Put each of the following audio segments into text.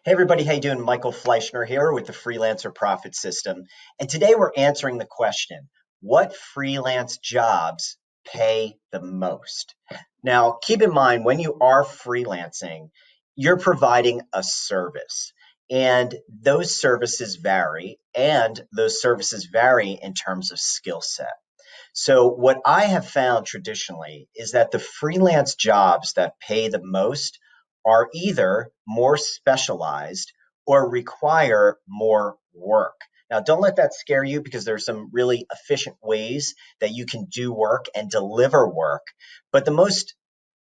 Hey everybody, how you doing? Michael Fleischner here with the Freelancer Profit System. And today we're answering the question, what freelance jobs pay the most? Now, keep in mind when you are freelancing, you're providing a service. And those services vary, and those services vary in terms of skill set. So what I have found traditionally is that the freelance jobs that pay the most are either more specialized or require more work. Now, don't let that scare you because there's some really efficient ways that you can do work and deliver work. But the most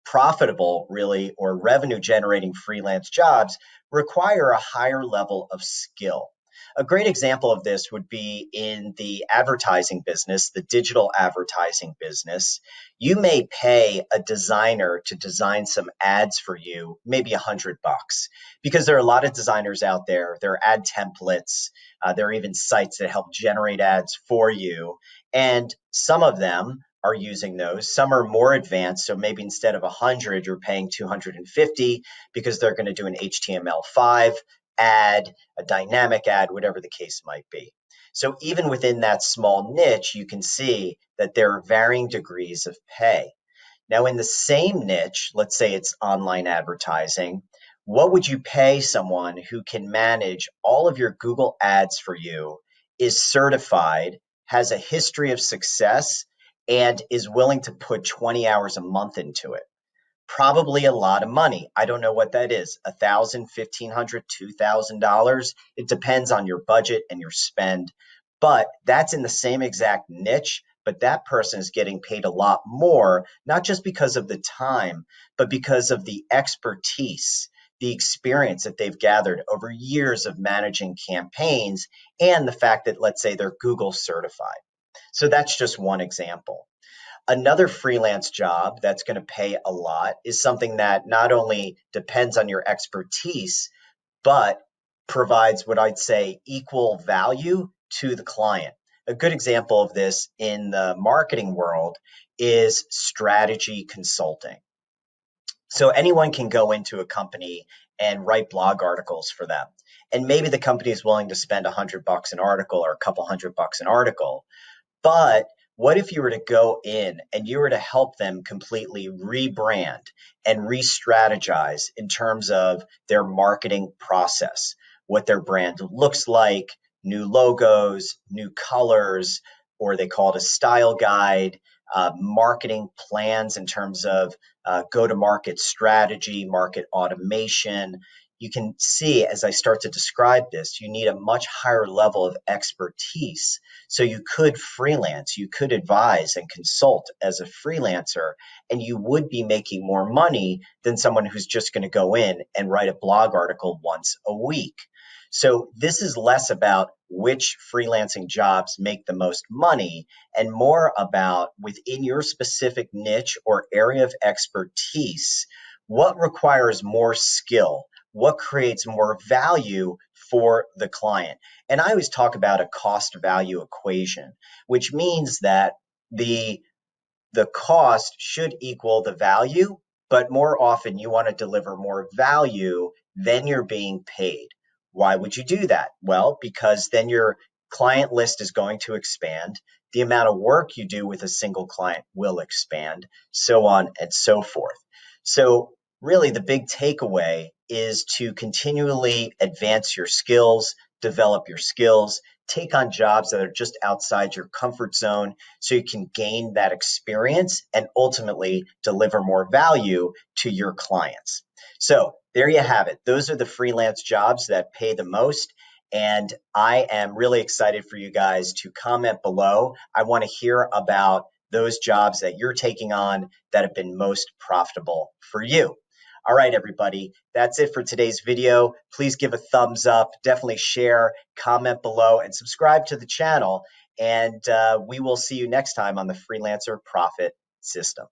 profitable, really, or revenue generating freelance jobs require a higher level of skill. A great example of this would be in the advertising business, the digital advertising business. You may pay a designer to design some ads for you, maybe $100, because there are a lot of designers out there. There are ad templates. There are even sites that help generate ads for you. And some of them are using those. Some are more advanced. So maybe instead of 100, you're paying 250 because they're going to do an HTML5 ad, a dynamic ad, whatever the case might be. So even within that small niche, you can see that there are varying degrees of pay. Now, in the same niche, let's say it's online advertising, what would you pay someone who can manage all of your Google ads for you, is certified, has a history of success, and is willing to put 20 hours a month into it? Probably a lot of money. I don't know what that is. $1,000, $1,500, $2,000. It depends on your budget and your spend. But that's in the same exact niche, but that person is getting paid a lot more, not just because of the time, but because of the expertise, the experience that they've gathered over years of managing campaigns, and the fact that, let's say, they're Google certified. So that's just one example. Another freelance job that's going to pay a lot is something that not only depends on your expertise, but provides what I'd say equal value to the client. A good example of this in the marketing world is strategy consulting. So anyone can go into a company and write blog articles for them. And maybe the company is willing to spend $100 an article or a couple $100 an article. But what if you were to go in and you were to help them completely rebrand and re-strategize in terms of their marketing process, what their brand looks like, new logos, new colors, or they call it a style guide, marketing plans in terms of go-to-market strategy, market automation. You can see as I start to describe this, you need a much higher level of expertise. So you could freelance, you could advise and consult as a freelancer, and you would be making more money than someone who's just going to go in and write a blog article once a week. So this is less about which freelancing jobs make the most money and more about within your specific niche or area of expertise, what requires more skill, what creates more value for the client. And I always talk about a cost value equation, which means that the cost should equal the value, but more often you want to deliver more value than you're being paid. Why would you do that? Well, because then your client list is going to expand. The amount of work you do with a single client will expand, so on and so forth. So really the big takeaway is to continually advance your skills, develop your skills, take on jobs that are just outside your comfort zone so you can gain that experience and ultimately deliver more value to your clients. So there you have it. Those are the freelance jobs that pay the most. And I am really excited for you guys to comment below. I want to hear about those jobs that you're taking on that have been most profitable for you. All right, everybody, that's it for today's video. Please give a thumbs up, definitely share, comment below, and subscribe to the channel. And we will see you next time on the Freelancer Profit System.